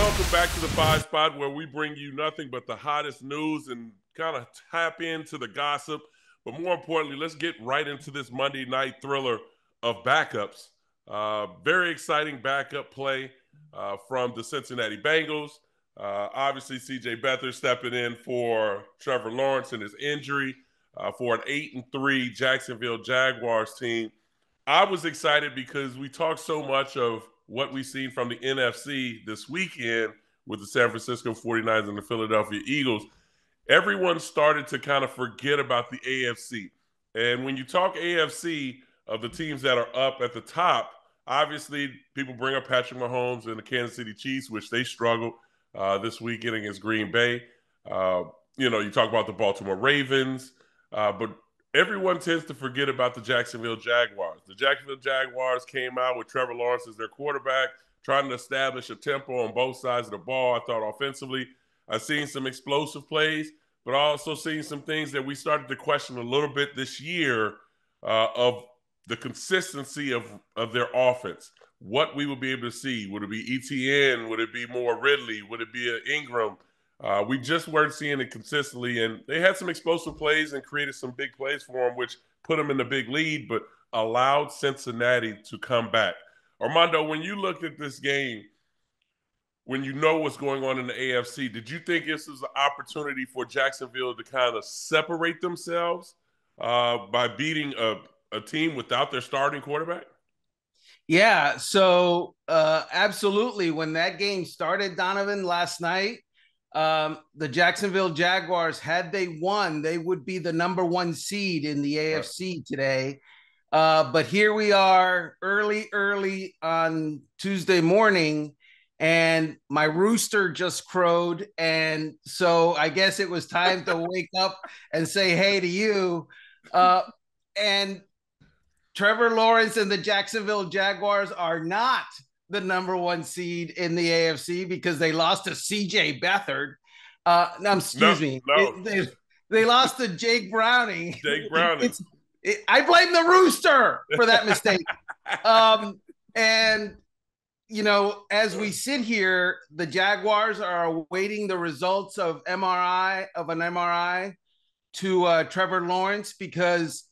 welcome back to the Five Spot, where we bring you nothing but the hottest news and kind of tap into the gossip. But more importantly, let's get right into this Monday night thriller of backups. Very exciting backup play from the Cincinnati Bengals. Obviously, C.J. Beathard stepping in for Trevor Lawrence and his injury for an 8-3 Jacksonville Jaguars team. I was excited because we talked so much of what we've seen from the NFC this weekend with the San Francisco 49ers and the Philadelphia Eagles. Everyone started to kind of forget about the AFC. And when you talk AFC of the teams that are up at the top, obviously people bring up Patrick Mahomes and the Kansas City Chiefs, which they struggled this weekend against Green Bay. You talk about the Baltimore Ravens, but everyone tends to forget about the Jacksonville Jaguars. The Jacksonville Jaguars came out with Trevor Lawrence as their quarterback, trying to establish a tempo on both sides of the ball. I thought offensively, I've seen some explosive plays, but I also seen some things that we started to question a little bit this year of the consistency of their offense. What we would be able to see. Would it be ETN? Would it be more Ridley? Would it be an Ingram? We just weren't seeing it consistently, and they had some explosive plays and created some big plays for them, which put them in the big lead, but allowed Cincinnati to come back. Armando, when you looked at this game, when you know what's going on in the AFC, did you think this was an opportunity for Jacksonville to kind of separate themselves by beating a team without their starting quarterback? Yeah, so absolutely. When that game started, Donovan, last night, the Jacksonville Jaguars, had they won, they would be the number one seed in the AFC today. But here we are early on Tuesday morning, and my rooster just crowed. And so I guess it was time to wake up and say hey to you. And Trevor Lawrence and the Jacksonville Jaguars are not the number one seed in the AFC because they lost to CJ Beathard. They lost to Jake Browning. Jake Browning. I blame the rooster for that mistake. And, as we sit here, the Jaguars are awaiting the results of an MRI to Trevor Lawrence because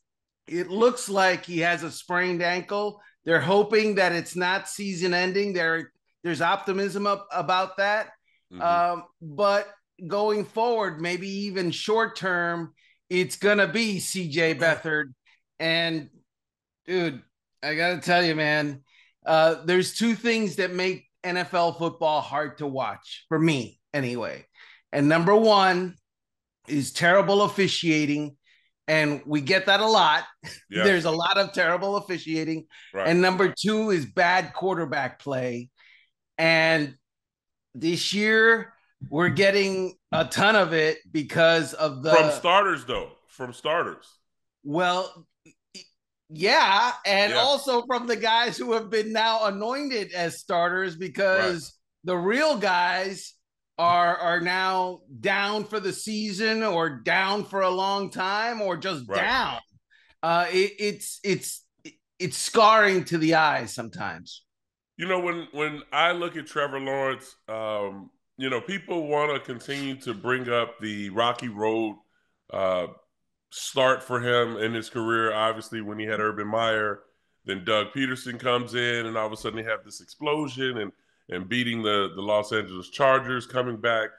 it looks like he has a sprained ankle. They're hoping that it's not season ending. There's optimism about that. Mm-hmm. But going forward, maybe even short term, it's going to be CJ Beathard. And dude, I got to tell you, man, there's two things that make NFL football hard to watch for me anyway. And number one is terrible officiating. And we get that a lot. Yes. There's a lot of terrible officiating. Right. And number two is bad quarterback play. And this year, we're getting a ton of it because of From starters, though. From starters. Well, yeah. And also from the guys who have been now anointed as starters because the real guys are now down for the season or down for a long time or just down. It's scarring to the eyes sometimes. When I look at Trevor Lawrence, people want to continue to bring up the rocky road start for him in his career. Obviously, when he had Urban Meyer, then Doug Peterson comes in, and all of a sudden they have this explosion and beating the Los Angeles Chargers, coming back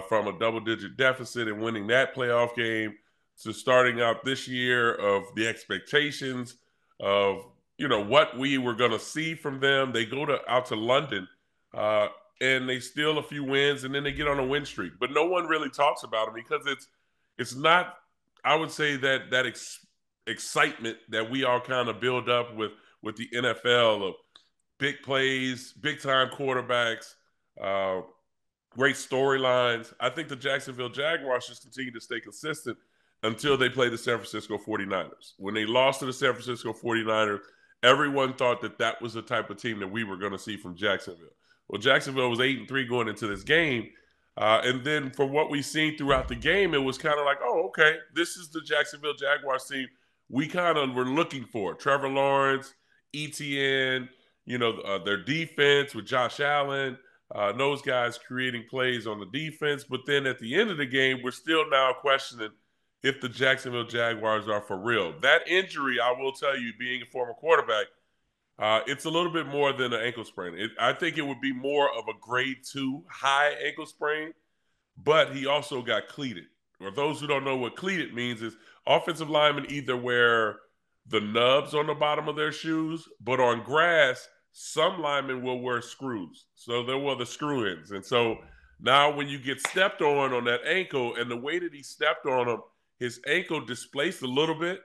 from a double-digit deficit and winning that playoff game, to starting out this year of the expectations of, what we were going to see from them. They go out to London and they steal a few wins, and then they get on a win streak. But no one really talks about them because it's not, I would say, that excitement that we all kind of build up with the NFL of big plays, big-time quarterbacks, great storylines. I think the Jacksonville Jaguars just continue to stay consistent until they play the San Francisco 49ers. When they lost to the San Francisco 49ers, everyone thought that was the type of team that we were going to see from Jacksonville. Well, Jacksonville was 8-3 going into this game. And then from what we've seen throughout the game, it was kind of like, oh, okay, this is the Jacksonville Jaguars team we kind of were looking for. Trevor Lawrence, ETN, their defense with Josh Allen, those guys creating plays on the defense. But then at the end of the game, we're still now questioning if the Jacksonville Jaguars are for real. That injury, I will tell you, being a former quarterback, it's a little bit more than an ankle sprain. I think it would be more of a grade 2 high ankle sprain, but he also got cleated. Or those who don't know what cleated means is offensive linemen either wear the nubs on the bottom of their shoes, but on grass, some linemen will wear screws. So they'll wear the screw ins. And so now when you get stepped on that ankle, and the way that he stepped on him, his ankle displaced a little bit,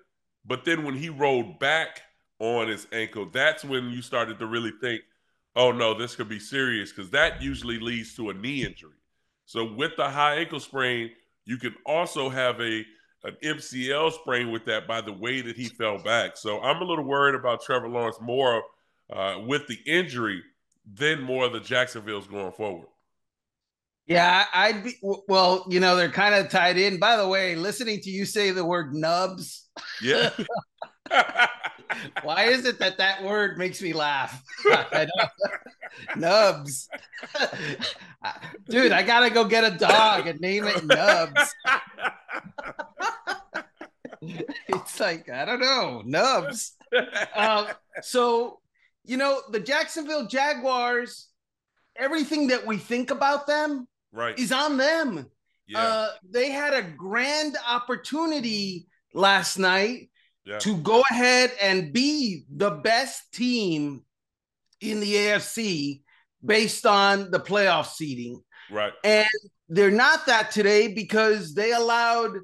but then when he rolled back on his ankle, that's when you started to really think, oh no, this could be serious, because that usually leads to a knee injury. So with the high ankle sprain, you can also have an MCL sprain with that by the way that he fell back. So I'm a little worried about Trevor Lawrence more with the injury than more of the Jacksonville's going forward. Yeah, I'd be, well, they're kind of tied in. By the way, listening to you say the word nubs. Yeah. Why is it that word makes me laugh? Nubs. Dude, I got to go get a dog and name it Nubs. It's like, I don't know, Nubs. So, the Jacksonville Jaguars, everything that we think about them is on them. Yeah. They had a grand opportunity last night to go ahead and be the best team in the AFC based on the playoff seeding. Right. And they're not that today because they allowed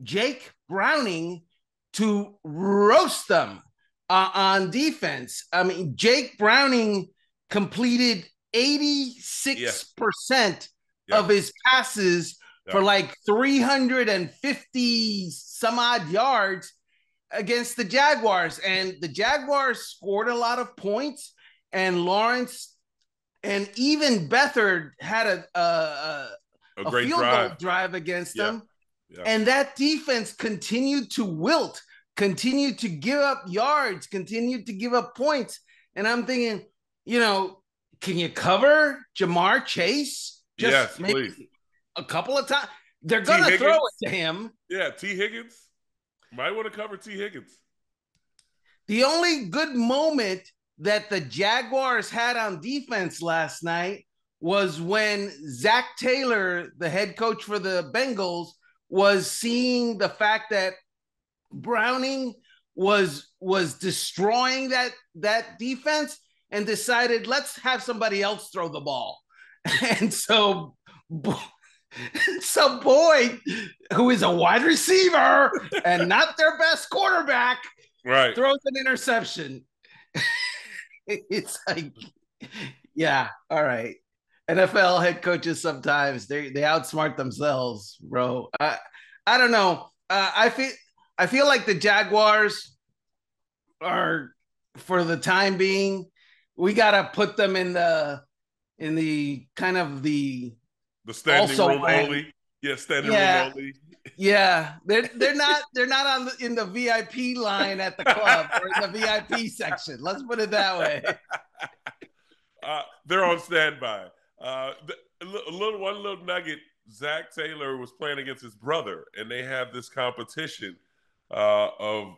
Jake Browning to roast them on defense. I mean, Jake Browning completed 86% of his passes for like 350 some odd yards against the Jaguars. And the Jaguars scored a lot of points, and Lawrence and even Beathard had a great field goal drive against them. Yeah. And that defense continued to wilt, continued to give up yards, continued to give up points. And I'm thinking, can you cover Jamar Chase? Yes, maybe please. A couple of times. They're going to throw it to him. Yeah, T. Higgins. Might want to cover T. Higgins. The only good moment that the Jaguars had on defense last night was when Zach Taylor, the head coach for the Bengals, was seeing the fact that Browning was destroying that defense and decided, let's have somebody else throw the ball. And so Boyd, who is a wide receiver and not their best quarterback, throws an interception. It's like, yeah, all right. NFL head coaches sometimes they outsmart themselves, bro. I don't know. I feel like the Jaguars are, for the time being, we gotta put them in the kind of the standing room only. Yeah, standing room only. Yeah, they're not in the VIP line at the club or in the VIP section. Let's put it that way. They're on standby. One little nugget. Zach Taylor was playing against his brother, and they have this competition of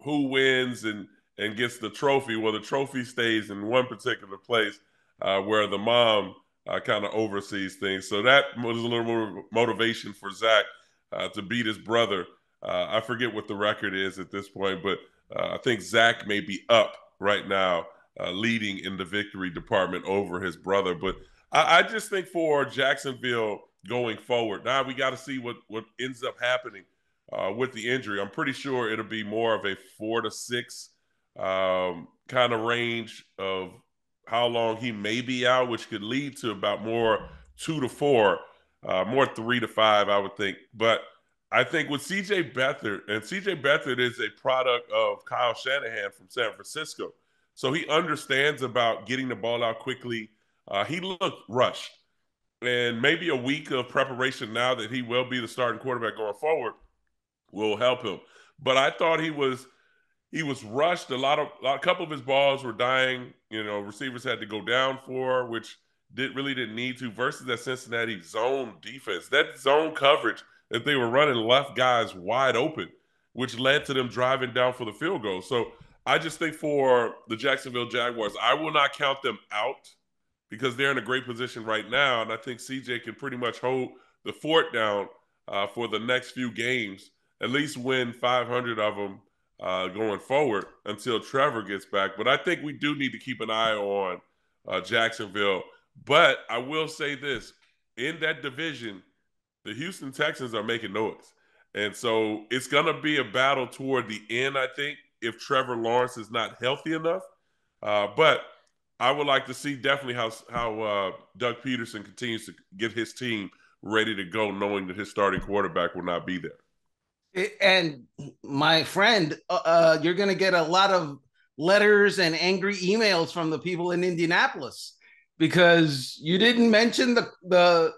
who wins and gets the trophy. Well, the trophy stays in one particular place where the mom kind of oversees things. So that was a little more motivation for Zach to beat his brother. I forget what the record is at this point, but I think Zach may be up right now, leading in the victory department over his brother. But I just think for Jacksonville going forward, now we got to see what ends up happening with the injury. I'm pretty sure it'll be more of a 4 to 6 kind of range of how long he may be out, which could lead to about more 2 to 4, more 3 to 5, I would think. But I think with C.J. Beathard, and C.J. Beathard is a product of Kyle Shanahan from San Francisco, so he understands about getting the ball out quickly. He looked rushed, and maybe a week of preparation now that he will be the starting quarterback going forward will help him. But I thought he was rushed. A couple of his balls were dying. Receivers had to go down for, which didn't need to versus that Cincinnati zone defense. That zone coverage that they were running left guys wide open, which led to them driving down for the field goal. So I just think for the Jacksonville Jaguars, I will not count them out because they're in a great position right now. And I think CJ can pretty much hold the fort down for the next few games, at least win 500 of them going forward until Trevor gets back. But I think we do need to keep an eye on Jacksonville. But I will say this, in that division, the Houston Texans are making noise. And so it's going to be a battle toward the end, I think, if Trevor Lawrence is not healthy enough. But I would like to see definitely how Doug Peterson continues to get his team ready to go, knowing that his starting quarterback will not be there. And my friend, you're going to get a lot of letters and angry emails from the people in Indianapolis because you didn't mention the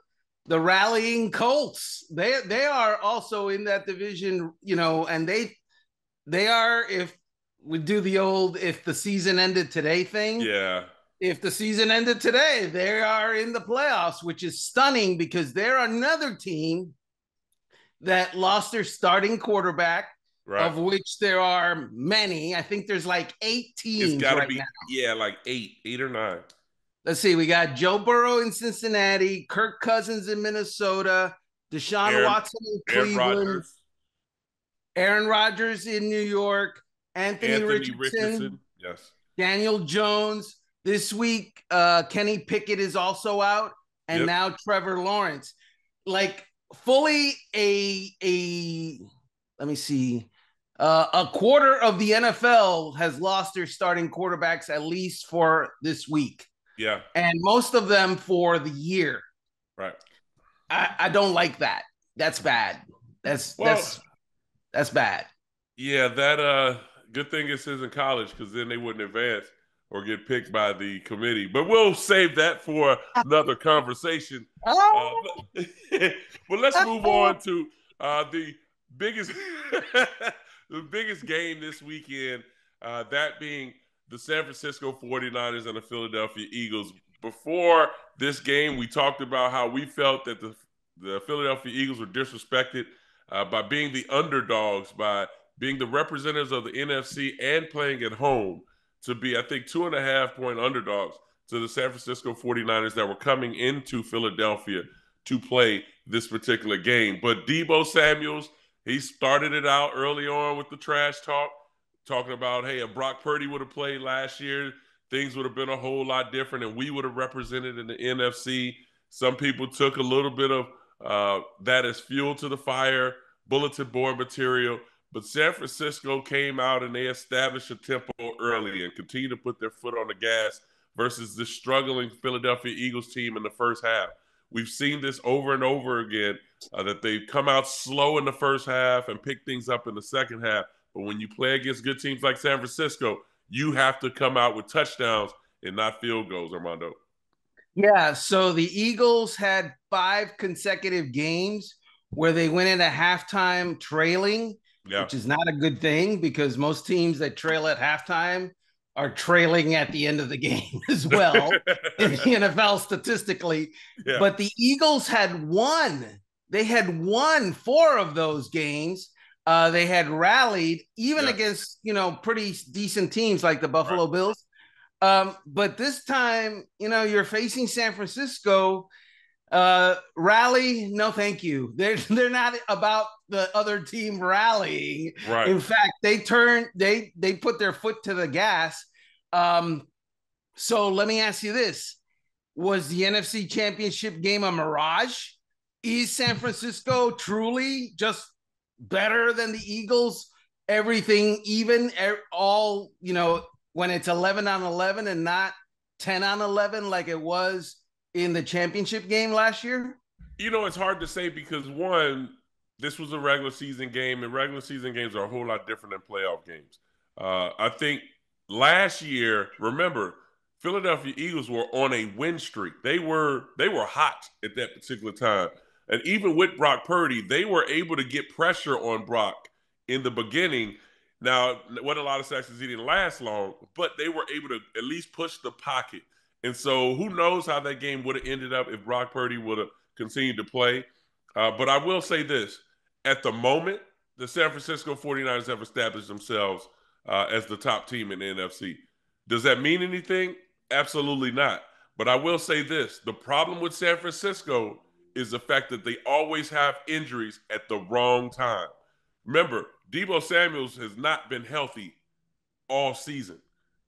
rallying Colts. They are also in that division, and they are, if we do the old if the season ended today thing. Yeah. If the season ended today, they are in the playoffs, which is stunning because they're another team that lost their starting quarterback, right, of which there are many. I think there's like 8 teams it's gotta right be, now. Yeah, like 8 or 9. Let's see. We got Joe Burrow in Cincinnati, Kirk Cousins in Minnesota, Deshaun Watson in Cleveland, Aaron Rodgers in New York, Anthony Richardson, yes, Daniel Jones. This week, Kenny Pickett is also out, and now Trevor Lawrence. Like fully let me see, a quarter of the NFL has lost their starting quarterbacks at least for this week. Yeah, and most of them for the year. Right. I don't like that. That's bad. That's bad. Yeah, that good thing it says in college because then they wouldn't advance or get picked by the committee. But we'll save that for another conversation. But let's move on to the biggest the biggest game this weekend, that being the San Francisco 49ers and the Philadelphia Eagles. Before this game, we talked about how we felt that the Philadelphia Eagles were disrespected by being the underdogs, by being the representatives of the NFC and playing at home, to be, I think, 2.5-point underdogs to the San Francisco 49ers that were coming into Philadelphia to play this particular game. But Deebo Samuels, he started it out early on with the trash talk, talking about, hey, if Brock Purdy would have played last year, things would have been a whole lot different, and we would have represented in the NFC. Some people took a little bit of that as fuel to the fire, bulletin board material. But San Francisco came out and they established a tempo early and continued to put their foot on the gas versus the struggling Philadelphia Eagles team in the first half. We've seen this over and over again, that they've come out slow in the first half and pick things up in the second half. But when you play against good teams like San Francisco, you have to come out with touchdowns and not field goals, Armando. Yeah, so the Eagles had 5 consecutive games where they went into halftime trailing, which is not a good thing because most teams that trail at halftime are trailing at the end of the game as well in the NFL statistically. Yeah. But the Eagles had won. They had won 4 of those games. They had rallied even against, pretty decent teams like the Buffalo Bills. But this time, you're facing San Francisco. Rally, no thank you. They're not about the other team rallying. Right. In fact, they put their foot to the gas. So let me ask you this. Was the NFC Championship game a mirage? Is San Francisco truly just better than the Eagles? Everything even, all, when it's 11-11 and not 10-11 like it was in the championship game last year? It's hard to say because, one, this was a regular season game, and regular season games are a whole lot different than playoff games. I think last year, remember, Philadelphia Eagles were on a win streak. They were hot at that particular time. And even with Brock Purdy, they were able to get pressure on Brock in the beginning. Now, what a lot of sacks, he didn't last long, but they were able to at least push the pocket And so who knows how that game would have ended up if Brock Purdy would have continued to play. But I will say this. At the moment, the San Francisco 49ers have established themselves as the top team in the NFC. Does that mean anything? Absolutely not. But I will say this. The problem with San Francisco is the fact that they always have injuries at the wrong time. Remember, Deebo Samuels has not been healthy all season.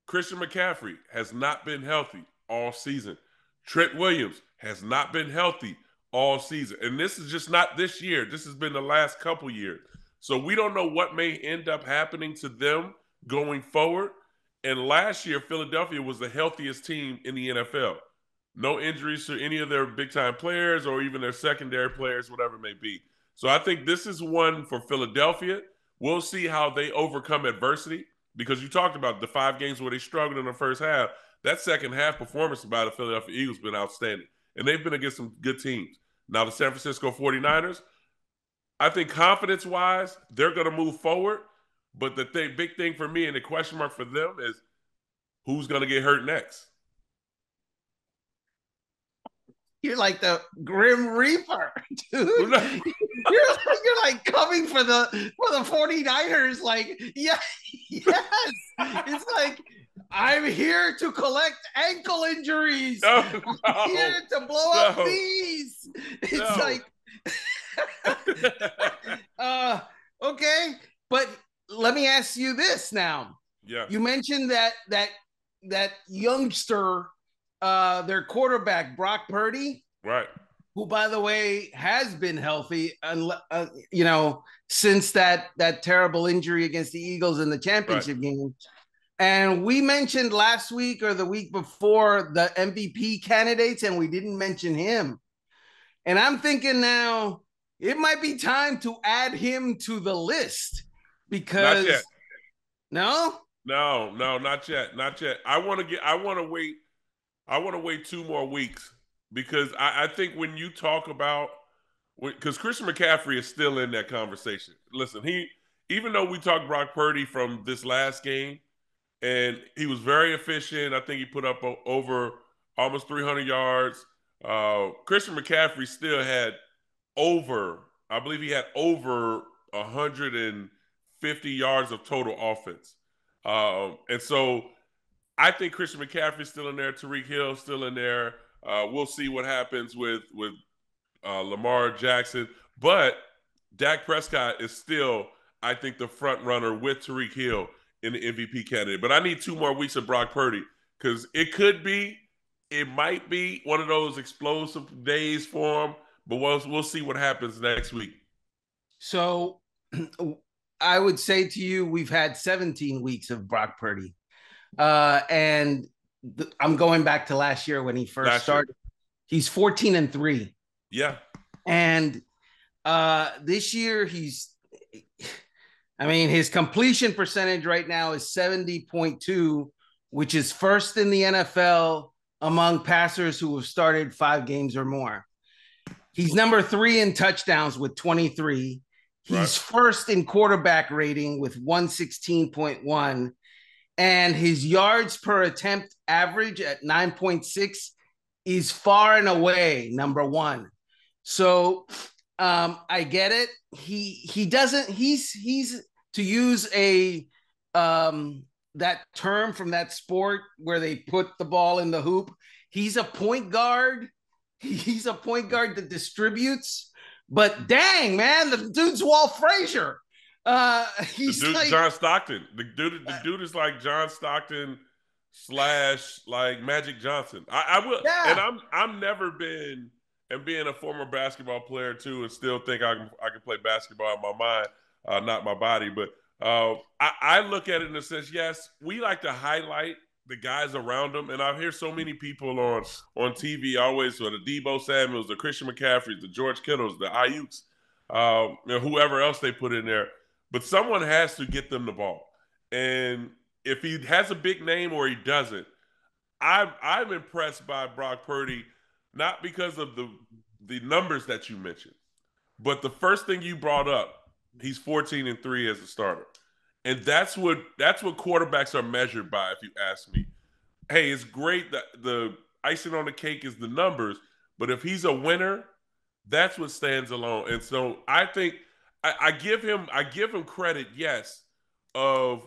Christian McCaffrey has not been healthy all season. Trent Williams has not been healthy all season. And this is just not this year. This has been the last couple years. So we don't know what may end up happening to them going forward. And last year, Philadelphia was the healthiest team in the NFL. No injuries to any of their big time players or even their secondary players, whatever it may be. So I think this is one for Philadelphia. We'll see how they overcome adversity because you talked about the 5 games where they struggled in the first half. That second half performance by the Philadelphia Eagles has been outstanding. And they've been against some good teams. Now, the San Francisco 49ers, I think confidence-wise, they're going to move forward. But the big thing for me and the question mark for them is who's going to get hurt next? You're like the Grim Reaper, dude. You're like coming for the 49ers. Like, yes. It's like, I'm here to collect ankle injuries. I'm here to blow up knees. It's like, okay. But let me ask you this now. Yeah. You mentioned that youngster, their quarterback, Brock Purdy. Right. Who, by the way, has been healthy, since that terrible injury against the Eagles in the championship game. And we mentioned last week or the week before the MVP candidates, and we didn't mention him. And I'm thinking now it might be time to add him to the list because not yet. No, not yet. I want to wait 2 more weeks because I think when you talk about because Christian McCaffrey is still in that conversation. Listen, even though we talked Brock Purdy from this last game, and he was very efficient. I think he put up over almost 300 yards. Christian McCaffrey still had I believe he had over 150 yards of total offense. And so I think Christian McCaffrey's still in there. Tyreek Hill still in there. We'll see what happens with Lamar Jackson. But Dak Prescott is still, I think, the front runner with Tyreek Hill in the MVP candidate. But I need 2 more weeks of Brock Purdy because it might be one of those explosive days for him. But we'll see what happens next week. So I would say to you, we've had 17 weeks of Brock Purdy. And I'm going back to last year when he first started. He's 14-3. Yeah. And this year his completion percentage right now is 70.2, which is first in the NFL among passers who have started 5 games or more. He's number 3 in touchdowns with 23. He's first in quarterback rating with 116.1. And his yards per attempt average at 9.6 is far and away number 1. So I get it. He's to use that term from that sport where they put the ball in the hoop. He's a point guard. He's a point guard that distributes. But dang, man, the dude's Walt Frazier. He's John Stockton. The dude is like John Stockton / like Magic Johnson. I will, and I'm never been, and being a former basketball player too, and still think I can play basketball in my mind, not my body. But I look at it in a sense. Yes, we like to highlight the guys around them, and I hear so many people on TV always the Deebo Samuels, the Christian McCaffreys, the George Kittles, the Ayuks, whoever else they put in there. But someone has to get them the ball. And if he has a big name or he doesn't, I'm impressed by Brock Purdy, not because of the numbers that you mentioned, but the first thing you brought up, he's 14-3 as a starter. And that's what quarterbacks are measured by, if you ask me. Hey, it's great that the icing on the cake is the numbers. But if he's a winner, that's what stands alone. And so I think I give him credit, yes, of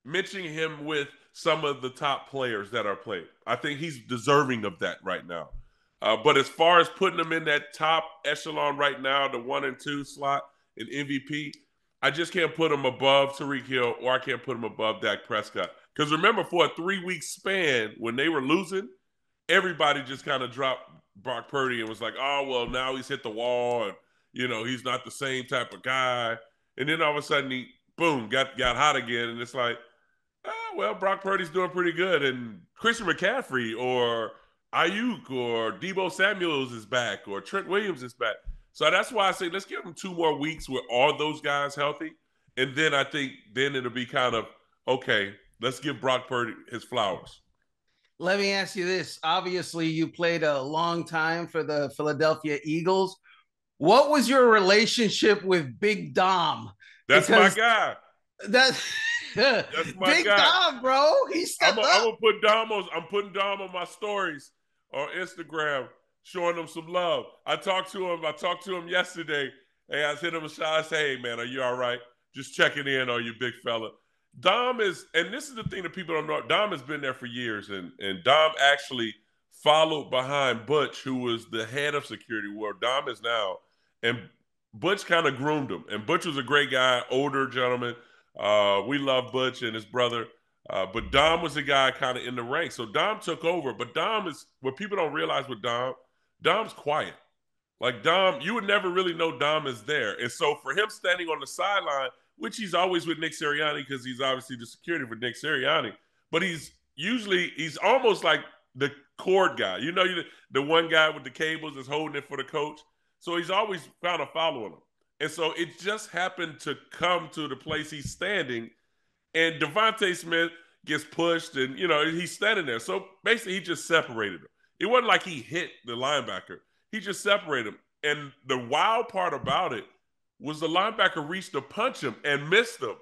mentioning him with some of the top players that are playing. I think he's deserving of that right now. But as far as putting him in that top echelon right now, the 1 and 2 slot in MVP, I just can't put him above Tyreek Hill, or I can't put him above Dak Prescott. Because remember, for a 3-week span, when they were losing, everybody just kind of dropped Brock Purdy and was like, oh, well, now he's hit the wall, and, he's not the same type of guy. And then all of a sudden, he, boom, got hot again. And it's like, well, Brock Purdy's doing pretty good. And Christian McCaffrey or Ayuk or Deebo Samuels is back, or Trent Williams is back. So that's why I say let's give them 2 more weeks with all those guys healthy. And then I think then it'll be kind of, okay, let's give Brock Purdy his flowers. Let me ask you this. Obviously, you played a long time for the Philadelphia Eagles. What was your relationship with Big Dom? That's my guy. That's my Big guy. Dom, bro. I'm putting Dom on my stories on Instagram, showing him some love. I talked to him yesterday. Hey, I sent him a shot. I say, hey, man, are you all right? Just checking in on you, big fella. Dom is, and this is the thing that people don't know, Dom has been there for years, and Dom actually followed behind Butch, who was the head of security, where Dom is now. And Butch kind of groomed him. And Butch was a great guy, older gentleman. We love Butch and his brother. But Dom was the guy kind of in the ranks. So Dom took over. But Dom is, what people don't realize with Dom's quiet. Like Dom, you would never really know Dom is there. And so for him standing on the sideline, which he's always with Nick Sirianni because he's obviously the security for Nick Sirianni, but he's almost like the cord guy. The one guy with the cables is holding it for the coach. So he's always kind of following him. And so it just happened to come to the place he's standing, and Devontae Smith gets pushed, and, he's standing there. So basically he just separated him. It wasn't like he hit the linebacker. He just separated him. And the wild part about it was the linebacker reached to punch him and missed him.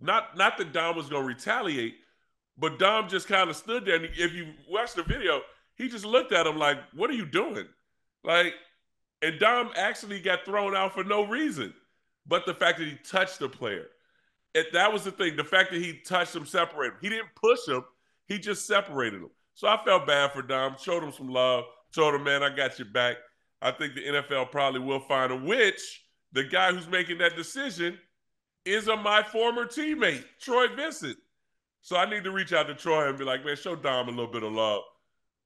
Not that Dom was going to retaliate, but Dom just kind of stood there. And if you watch the video, he just looked at him like, what are you doing? And Dom actually got thrown out for no reason, but the fact that he touched the player. That was the thing. The fact that he touched him, separated him. He didn't push him. He just separated him. So I felt bad for Dom, showed him some love, told him, man, I got your back. I think the NFL probably will find him, which the guy who's making that decision is my former teammate, Troy Vincent. So I need to reach out to Troy and be like, man, show Dom a little bit of love.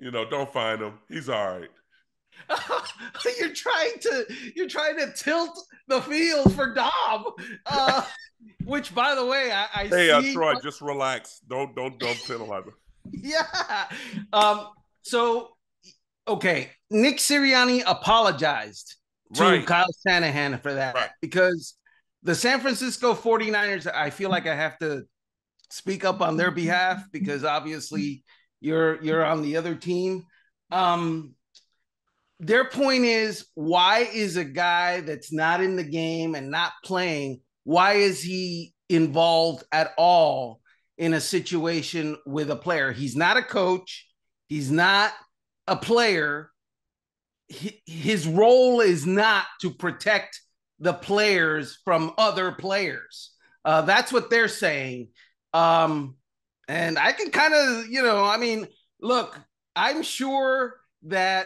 Don't find him. He's all right. You're trying to tilt the field for Dom, which, by the way, I see. Troy, just relax. Don't penalize him. Yeah. So, okay, Nick Sirianni apologized to Kyle Shanahan for that, because the San Francisco 49ers, I feel like I have to speak up on their behalf, because obviously you're on the other team. Their point is, why is a guy that's not in the game and not playing, why is he involved at all in a situation with a player? He's not a coach. He's not a player. His role is not to protect the players from other players. That's what they're saying. And I can kind of, look, I'm sure that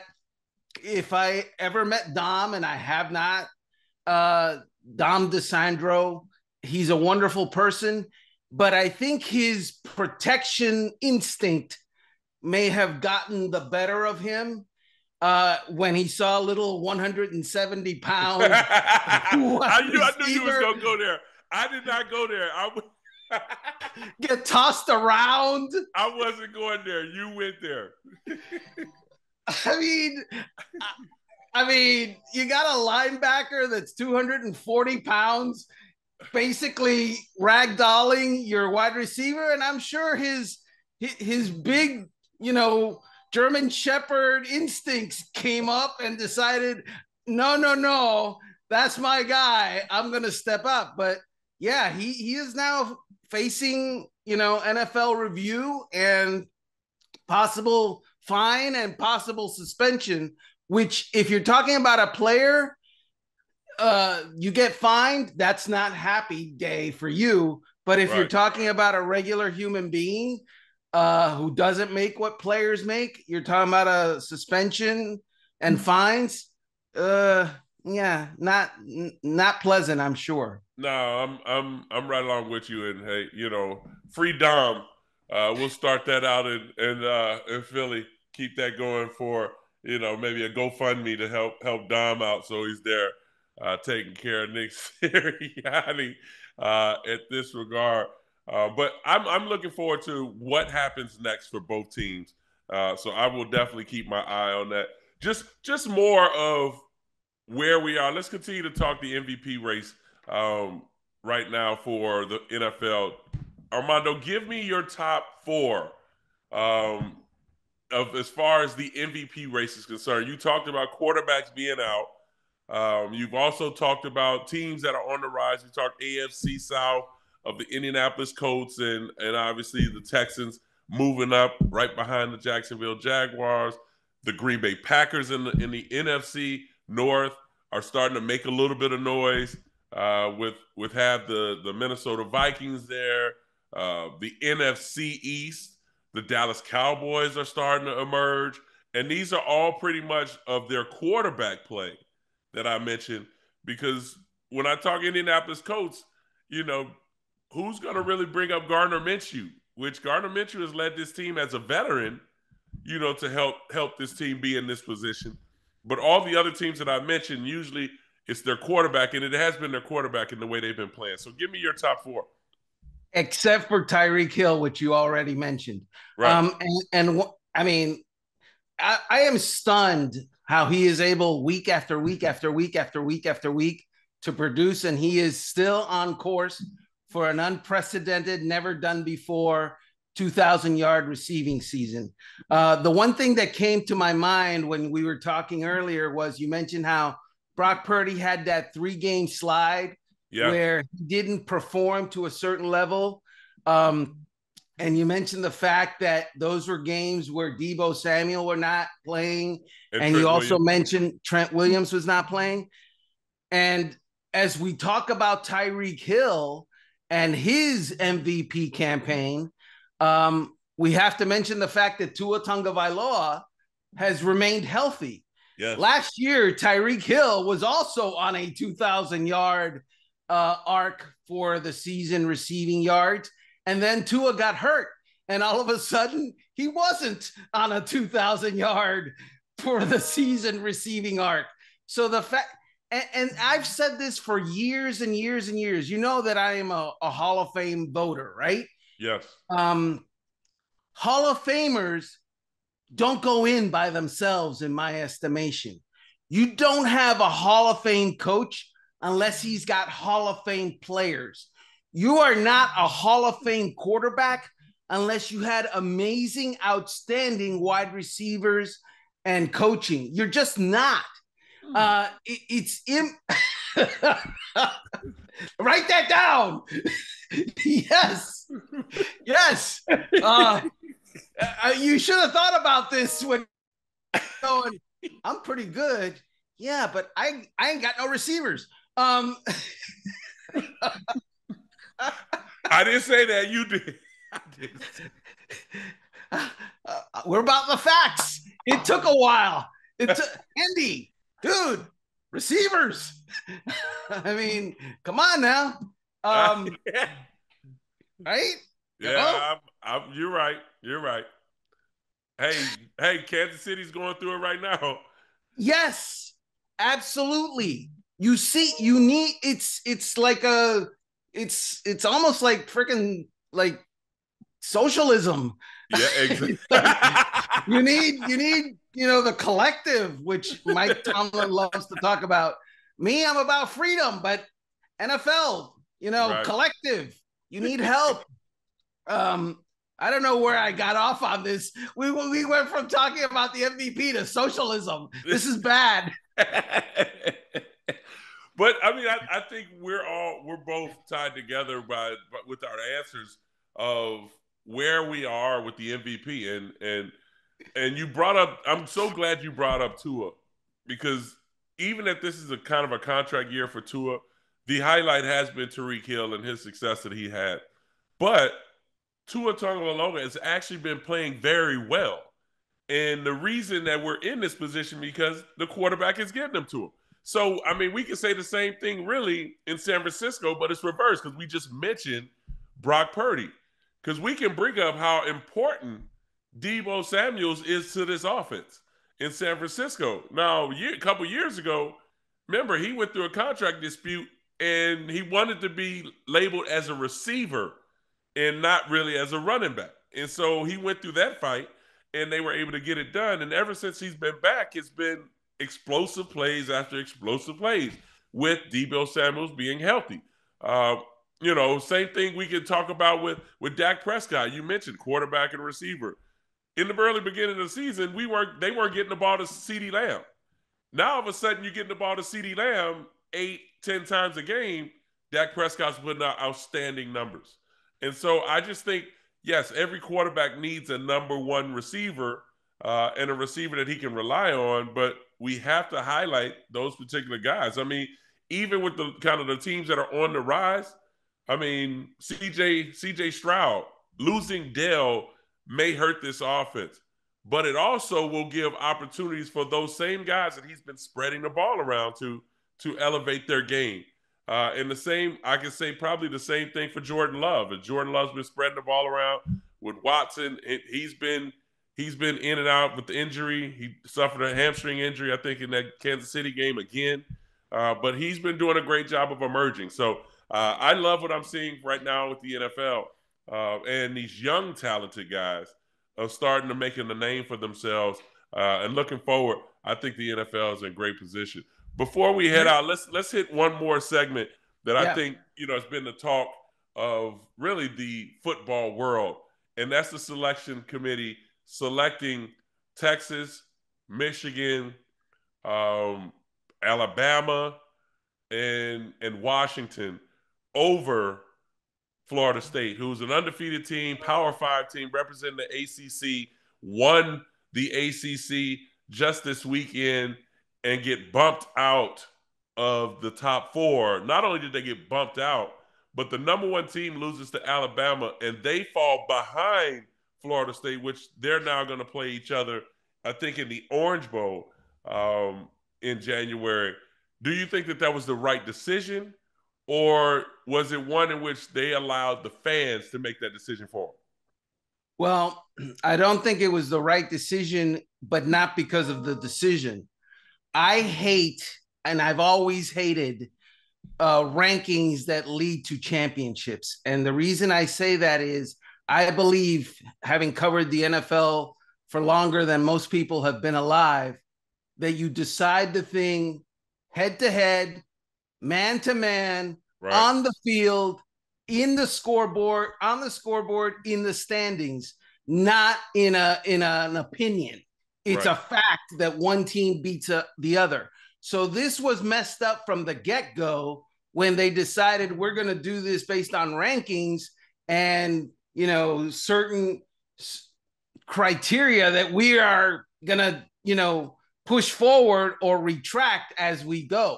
if I ever met Dom, and I have not, Dom DeSandro, he's a wonderful person, but I think his protection instinct may have gotten the better of him when he saw a little 170 pound. I knew you was going to go there. I did not go there. I would get tossed around. I wasn't going there. You went there. I mean, you got a linebacker that's 240 pounds, basically ragdolling your wide receiver, and I'm sure his big, German Shepherd instincts came up and decided, no, that's my guy. I'm gonna step up. But yeah, he is now facing, NFL review and possible fine and possible suspension, which if you're talking about a player, you get fined, that's not happy day for you. But if you're talking about a regular human being who doesn't make what players make, you're talking about a suspension and fines. Yeah, not pleasant, I'm sure. No, I'm right along with you. And hey, free Dom. We'll start that out in Philly. Keep that going for maybe a GoFundMe to help Dom out, so he's there taking care of Nick Sirianni at this regard. But I'm looking forward to what happens next for both teams. So I will definitely keep my eye on that. Just more of where we are. Let's continue to talk the MVP race right now for the NFL. Armando, give me your top four of as far as the MVP race is concerned. You talked about quarterbacks being out. You've also talked about teams that are on the rise. You talked AFC South of the Indianapolis Colts and obviously the Texans moving up right behind the Jacksonville Jaguars. The Green Bay Packers in the NFC North are starting to make a little bit of noise with have the Minnesota Vikings there. The NFC East, the Dallas Cowboys are starting to emerge. And these are all pretty much of their quarterback play that I mentioned. Because when I talk Indianapolis Colts, who's going to really bring up Gardner Minshew? Which Gardner Minshew has led this team as a veteran, to help this team be in this position. But all the other teams that I mentioned, usually it's their quarterback, and it has been their quarterback in the way they've been playing. So give me your top four. Except for Tyreek Hill, which you already mentioned. Right. I mean, I am stunned how he is able week after week after week after week after week to produce, and he is still on course for an unprecedented, never done before 2,000-yard receiving season. The one thing that came to my mind when we were talking earlier was you mentioned how Brock Purdy had that 3-game slide where he didn't perform to a certain level. And you mentioned the fact that those were games where Deebo Samuel were not playing. And you also mentioned Trent Williams was not playing. And as we talk about Tyreek Hill and his MVP campaign, we have to mention the fact that Tua Tagovailoa has remained healthy. Yes. Last year, Tyreek Hill was also on a 2,000-yard arc for the season receiving yards. And then Tua got hurt. And all of a sudden, he wasn't on a 2,000-yard for the season receiving arc. So the fact, and I've said this for years and years and years. You know that I am a Hall of Fame voter, right? Yes. Hall of Famers don't go in by themselves, in my estimation. You don't have a Hall of Fame coach unless he's got Hall of Fame players. You are not a Hall of Fame quarterback unless you had amazing, outstanding wide receivers and coaching. You're just not. Write that down. Yes. Yes. You should have thought about this when going, I'm pretty good. Yeah, but I ain't got no receivers. I didn't say that. You did. We're about the facts. It took a while. Andy, dude, receivers. I mean, come on now. Right? Yeah, you're right. You're right. Hey, Kansas City's going through it right now. Yes, absolutely. You see, you need it's like it's almost like freaking like socialism. Yeah, exactly. you need the collective, which Mike Tomlin loves to talk about. Me, I'm about freedom, but NFL, right. Collective. You need help. I don't know where I got off on this. We went from talking about the MVP to socialism. This is bad. But I mean, I think we're both tied together with our answers of where we are with the MVP, and And you brought up, I'm so glad you brought up Tua, because even if this is a kind of a contract year for Tua, the highlight has been Tyreek Hill and his success that he had. But Tua Tagovailoa has actually been playing very well. And the reason that we're in this position because the quarterback is getting them to him. So, I mean, we can say the same thing really in San Francisco, but it's reversed because we just mentioned Brock Purdy. Because we can bring up how important Deebo Samuels is to this offense in San Francisco. Now, a couple years ago, remember, he went through a contract dispute and he wanted to be labeled as a receiver and not really as a running back. And so he went through that fight and they were able to get it done. And ever since he's been back, it's been explosive plays after explosive plays with Deebo Samuels being healthy. Same thing we can talk about with Dak Prescott. You mentioned quarterback and receiver. In the early beginning of the season, they weren't getting the ball to CeeDee Lamb. Now all of a sudden you're getting the ball to CeeDee Lamb 8-10 times a game. Dak Prescott's putting out outstanding numbers. And so I just think, yes, every quarterback needs a number one receiver and a receiver that he can rely on, but we have to highlight those particular guys. I mean, even with the kind of the teams that are on the rise, I mean, CJ Stroud, losing Dell may hurt this offense, but it also will give opportunities for those same guys that he's been spreading the ball around to elevate their game. And I can say probably the same thing for Jordan Love. And Jordan Love's been spreading the ball around with Watson. He's been in and out with the injury. He suffered a hamstring injury, I think, in that Kansas City game again. But he's been doing a great job of emerging. So I love what I'm seeing right now with the NFL and these young, talented guys are starting to make a name for themselves. And looking forward, I think the NFL is in great position. Before we head out, let's hit one more segment that I think has been the talk of really the football world, and that's the selection committee selecting Texas, Michigan, Alabama, and Washington over Florida State, who's an undefeated team, Power 5 team representing the ACC, won the ACC just this weekend and get bumped out of the top four. Not only did they get bumped out, but the number one team loses to Alabama and they fall behind Florida State, which they're now going to play each other, I think, in the Orange Bowl in January. Do you think that was the right decision, or was it one in which they allowed the fans to make that decision for them? Well, I don't think it was the right decision, but not because of the decision. I hate, and I've always hated, rankings that lead to championships. And the reason I say that is I believe, having covered the NFL for longer than most people have been alive, that you decide the thing head to head, man to man, on the field, in the scoreboard, in the standings, not in an opinion. It's a fact that one team beats the other. So this was messed up from the get-go when they decided we're going to do this based on rankings and, certain criteria that we are going to, push forward or retract as we go.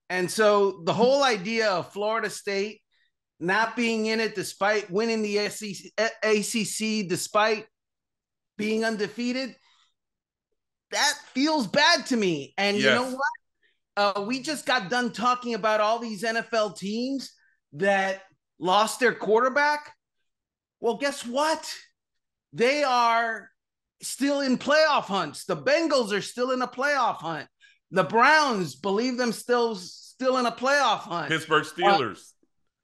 And so the whole idea of Florida State not being in it despite winning the ACC, despite being undefeated, that feels bad to me. And you know what? We just got done talking about all these NFL teams that lost their quarterback. Well, guess what? They are still in playoff hunts. The Bengals are still in a playoff hunt. The Browns believe them still in a playoff hunt. Pittsburgh Steelers.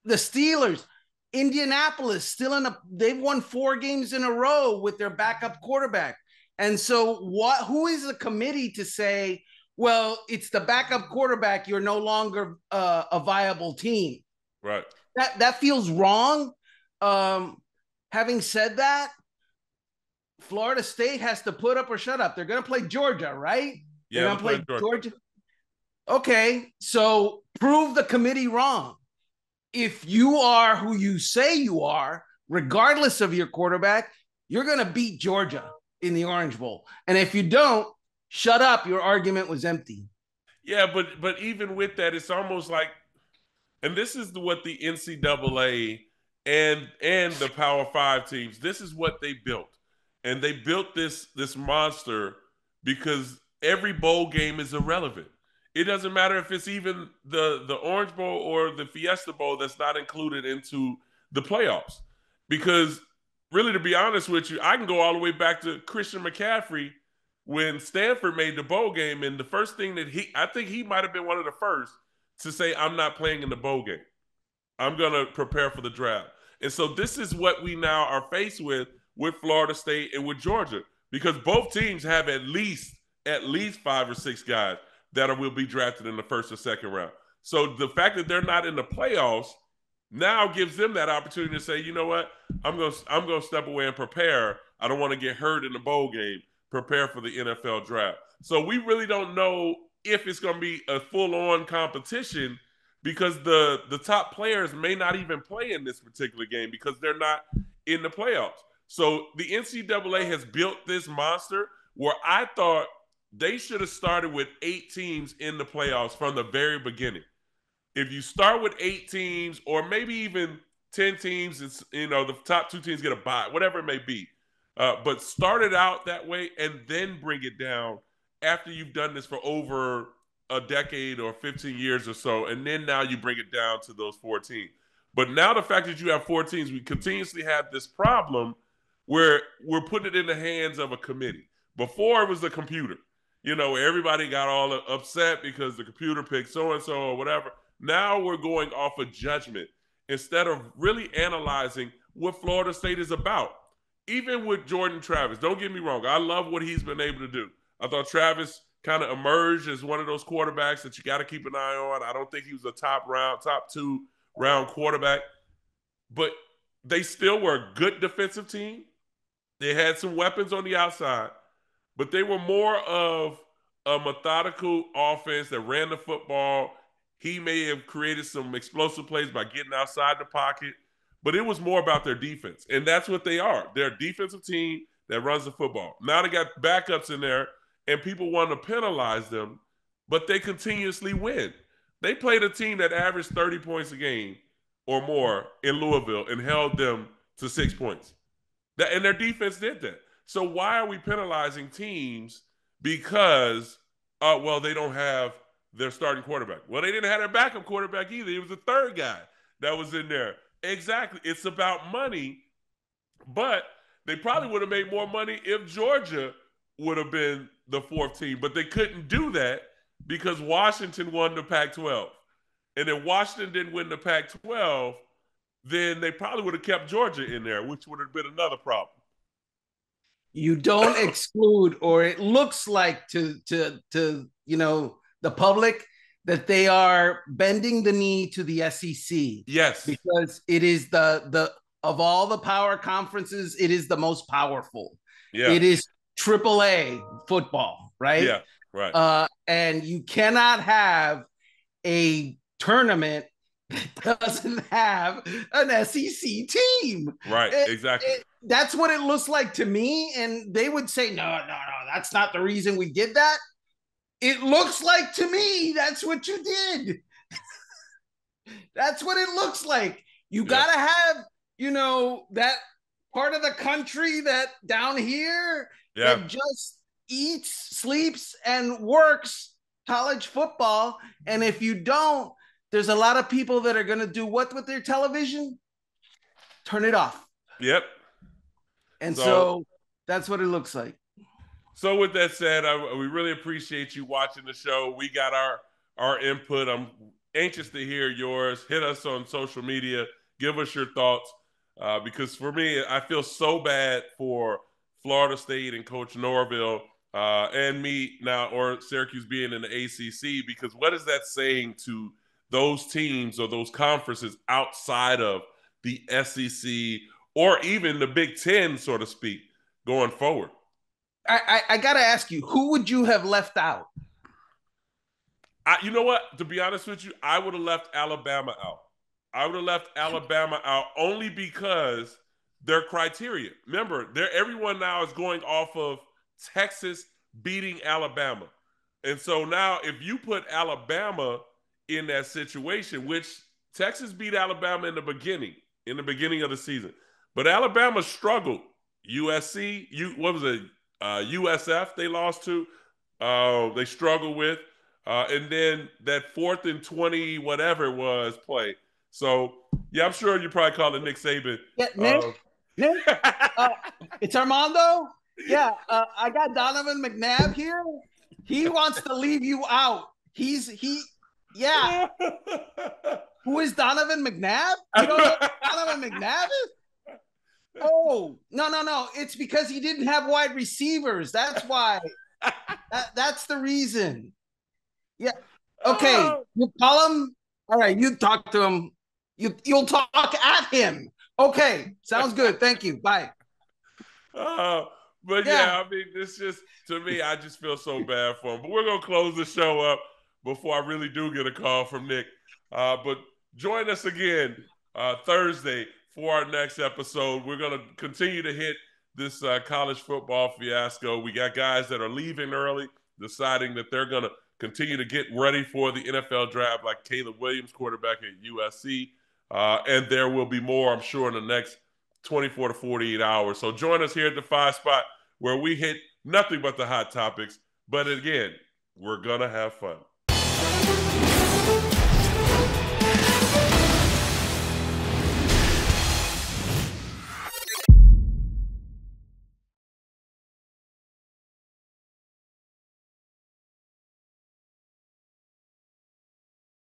The Steelers. Indianapolis they've won 4 games in a row with their backup quarterback. And so who is the committee to say, well, it's the backup quarterback, you're no longer a viable team? Right. That feels wrong. Having said that, Florida State has to put up or shut up. They're going to play Georgia, right? Yeah, they're going to play Georgia. Okay, so prove the committee wrong. If you are who you say you are, regardless of your quarterback, you're going to beat Georgia. in the Orange Bowl. And if you don't, shut up. Your argument was empty. Yeah, but even with that, it's almost like, and this is what the NCAA and the Power Five teams, this is what they built, and they built this monster because every bowl game is irrelevant. It doesn't matter if it's even the Orange Bowl or the Fiesta Bowl that's not included into the playoffs, because really, to be honest with you, I can go all the way back to Christian McCaffrey when Stanford made the bowl game, and the first thing that I think he might have been one of the first to say, I'm not playing in the bowl game. I'm going to prepare for the draft. And so this is what we now are faced with Florida State and with Georgia, because both teams have at least 5 or 6 guys that will be drafted in the first or second round. So the fact that they're not in the playoffs now gives them that opportunity to say, you know what, I'm going to step away and prepare. I don't want to get hurt in the bowl game. Prepare for the NFL draft. So we really don't know if it's going to be a full-on competition, because the top players may not even play in this particular game because they're not in the playoffs. So the NCAA has built this monster where I thought they should have started with 8 teams in the playoffs from the very beginning. If you start with 8 teams, or maybe even 10 teams, it's, the top 2 teams get a bye, whatever it may be. But start it out that way and then bring it down after you've done this for over a decade or 15 years or so. And then now you bring it down to those 14. But now the fact that you have 4 teams, we continuously have this problem where we're putting it in the hands of a committee. Before it was the computer, where everybody got all upset because the computer picked so-and-so or whatever. Now we're going off of judgment instead of really analyzing what Florida State is about. Even with Jordan Travis, don't get me wrong, I love what he's been able to do. I thought Travis kind of emerged as one of those quarterbacks that you got to keep an eye on. I don't think he was a top 2 round quarterback, but they still were a good defensive team. They had some weapons on the outside, but they were more of a methodical offense that ran the football. He may have created some explosive plays by getting outside the pocket, but it was more about their defense. And that's what they are. They're a defensive team that runs the football. Now they got backups in there, and people want to penalize them, but they continuously win. They played a team that averaged 30 points a game or more in Louisville and held them to 6 points. And their defense did that. So why are we penalizing teams because, they don't have their starting quarterback? Well, they didn't have their backup quarterback either. It was the third guy that was in there. Exactly. It's about money, but they probably would have made more money if Georgia would have been the 4th team, but they couldn't do that because Washington won the Pac-12. And if Washington didn't win the Pac-12, then they probably would have kept Georgia in there, which would have been another problem. You don't exclude, or it looks like to the public, that they are bending the knee to the SEC. Yes. Because it is the of all the power conferences, it is the most powerful. Yeah. It is AAA football, right? Yeah, right. And you cannot have a tournament that doesn't have an SEC team. Right, exactly. That's what it looks like to me. And they would say, no, that's not the reason we did that. It looks like to me that's what you did. That's what it looks like. You got to have, that part of the country that down here that just eats, sleeps, and works college football. And if you don't, there's a lot of people that are going to do what with their television? Turn it off. Yep. And so that's what it looks like. So with that said, we really appreciate you watching the show. We got our input. I'm anxious to hear yours. Hit us on social media. Give us your thoughts. Because for me, I feel so bad for Florida State and Coach Norville and me now, or Syracuse being in the ACC, because what is that saying to those teams or those conferences outside of the SEC or even the Big Ten, so to speak, going forward? I got to ask you, who would you have left out? You know what? To be honest with you, I would have left Alabama out. I would have left Alabama out only because their criteria. Remember, everyone now is going off of Texas beating Alabama. And so now if you put Alabama in that situation, which Texas beat Alabama in the beginning of the season. But Alabama struggled. USC, what was it? USF they lost to. They struggled with. And then that 4th and 20, whatever it was, play. So, yeah, I'm sure you probably call it Nick Saban. Yeah, Nick, it's Armando. Yeah, I got Donovan McNabb here. He wants to leave you out. Yeah. Who is Donovan McNabb? You don't know who Donovan McNabb is? Oh, no. It's because he didn't have wide receivers. That's why. That's the reason. Yeah. Okay. You call him. All right. You talk to him. You'll talk at him. Okay. Sounds good. Thank you. Bye. But yeah, I mean, it's just, to me, I just feel so bad for him. But we're going to close the show up before I really do get a call from Nick. But join us again Thursday for our next episode. We're going to continue to hit this college football fiasco. We got guys that are leaving early, deciding that they're going to continue to get ready for the NFL draft, like Caleb Williams, quarterback at USC. And there will be more, I'm sure, in the next 24 to 48 hours. So join us here at the 5 Spot, where we hit nothing but the hot topics. But again, we're going to have fun.